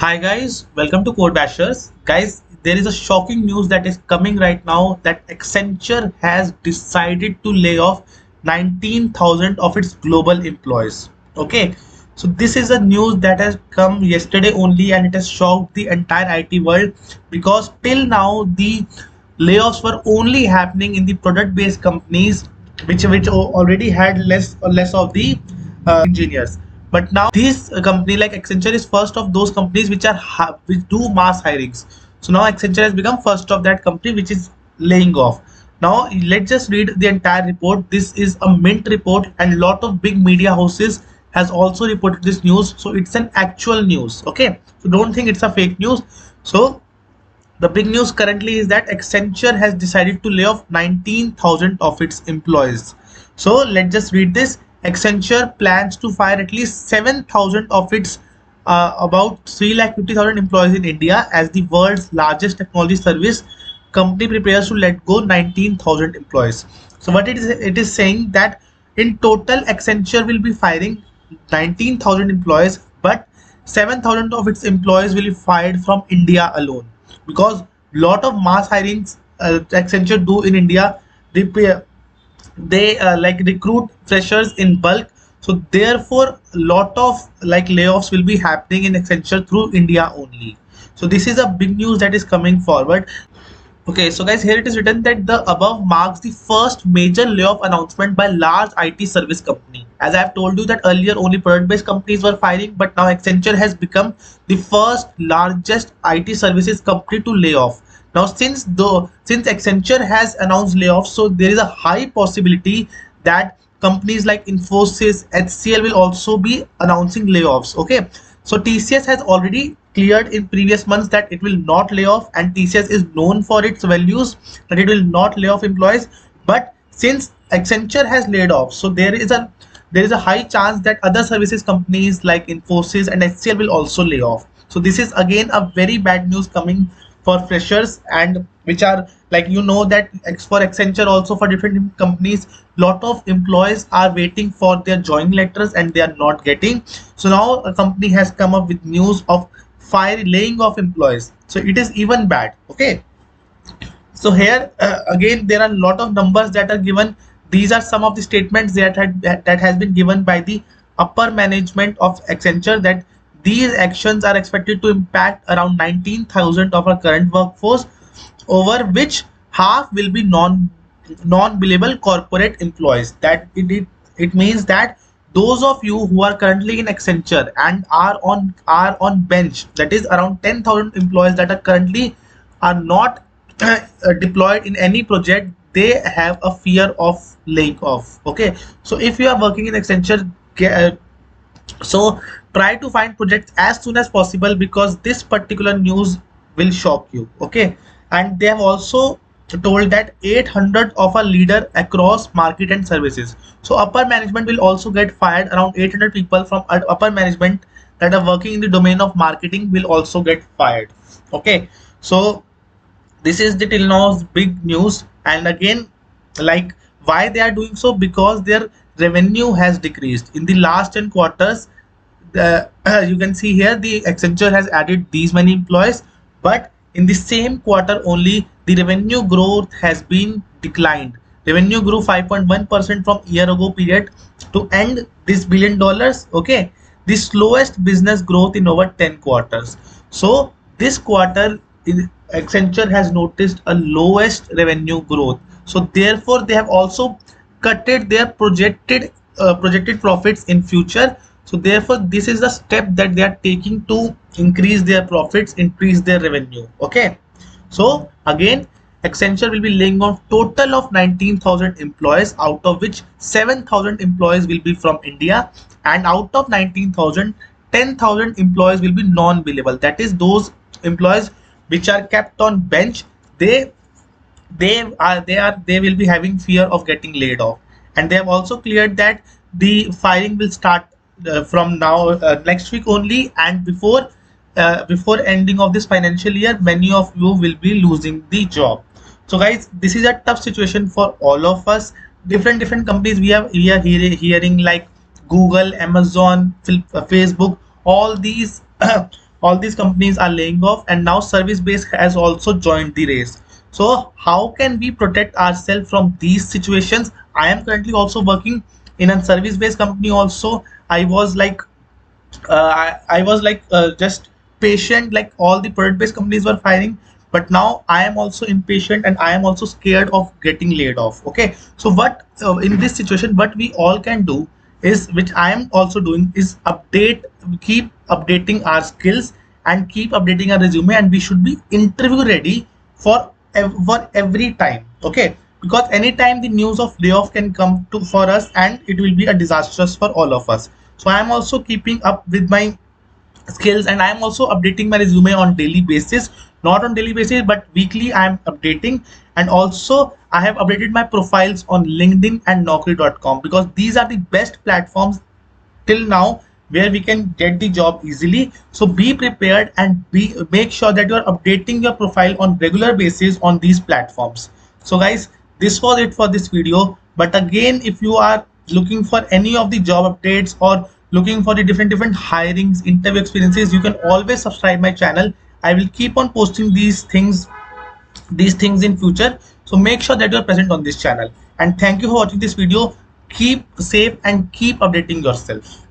Hi guys, welcome to Code Bashers. Guys, there is a shocking news that is coming right now that Accenture has decided to lay off 19,000 of its global employees. Okay, so this is a news that has come yesterday only and it has shocked the entire IT world because till now the layoffs were only happening in the product-based companies which already had less of the engineers. But now this company like Accenture is first of those companies which do mass hirings. So now Accenture has become first of that company which is laying off. Now let's just read the entire report. This is a mint report and lot of big media houses has also reported this news. So it's an actual news. Okay, so don't think it's a fake news. So the big news currently is that Accenture has decided to lay off 19,000 of its employees. So let's just read this. Accenture plans to fire at least 7,000 of its about 350,000 employees in India as the world's largest technology service company prepares to let go 19,000 employees. So what it is saying that in total Accenture will be firing 19,000 employees, but 7,000 of its employees will be fired from India alone because lot of mass hirings Accenture do in India. They like recruit freshers in bulk, so therefore lot of like layoffs will be happening in Accenture through India only. So this is a big news that is coming forward. Okay, so guys, here it is written that the above marks the first major layoff announcement by large IT service company. As I have told you that earlier only product-based companies were firing, but now Accenture has become the first largest IT services company to lay off. Now, since Accenture has announced layoffs, so there is a high possibility that companies like Infosys, HCL will also be announcing layoffs. Okay, so TCS has already cleared in previous months that it will not lay off, and TCS is known for its values that it will not lay off employees. But since Accenture has laid off, so there is a high chance that other services companies like Infosys and HCL will also lay off. So this is again a very bad news coming for freshers, and which are like that for Accenture also for different companies, lot of employees are waiting for their joining letters and they are not getting. So now a company has come up with news of laying off employees, so it is even bad. Okay, so here again there are a lot of numbers that are given. These are some of the statements that has been given by the upper management of Accenture, that these actions are expected to impact around 19,000 of our current workforce, over which half will be non-billable corporate employees. That it means that those of you who are currently in Accenture and are on bench, that is around 10,000 employees that are currently are not deployed in any project, they have a fear of laying off. Okay, so if you are working in Accenture, so try to find projects as soon as possible because this particular news will shock you. Okay, and they have also told that 800 of a leader across market and services. So upper management will also get fired. Around 800 people from upper management that are working in the domain of marketing will also get fired. Okay, so this is the till now big news. And again, like, why they are doing so? Because their revenue has decreased in the last 10 quarters. You can see here the Accenture has added these many employees, but in the same quarter only the revenue growth has been declined. Revenue grew 5.1% from year ago period to end this $1 billion. Okay, the slowest business growth in over 10 quarters. So this quarter Accenture has noticed a lowest revenue growth, so therefore they have also cutted their projected profits in future. So therefore this is the step that they are taking to increase their profits, increase their revenue. Okay, so again Accenture will be laying off total of 19,000 employees, out of which 7,000 employees will be from India, and out of 19,000, 10,000 employees will be non-billable. That is those employees which are kept on bench. They will be having fear of getting laid off, and they have also cleared that the firing will start from now next week only, and before ending of this financial year many of you will be losing the job. So guys, this is a tough situation for all of us. Different companies we are hearing like Google, Amazon, Facebook, all these all these companies are laying off, and now service based has also joined the race. So how can we protect ourselves from these situations? I am currently also working in a service based company also. I was like I was like just patient, like all the product based companies were firing, but now I am also impatient and I am also scared of getting laid off. Okay, so what in this situation what we all can do is, which I am also doing, is keep updating our skills and keep updating our resume, and we should be interview ready for for every time. Okay, because anytime the news of layoff can come to for us, and it will be a disastrous for all of us. So I am also keeping up with my skills, and I am also updating my resume on daily basis, not on daily basis but weekly I am updating. And also I have updated my profiles on LinkedIn and naukri.com, because these are the best platforms till now where we can get the job easily. So be prepared and be make sure that you are updating your profile on regular basis on these platforms. So guys, this was it for this video. But again, if you are looking for any of the job updates or looking for the different hirings, interview experiences, you can always subscribe my channel. I will keep on posting these things in future. So make sure that you are present on this channel, and thank you for watching this video. Keep safe and keep updating yourself.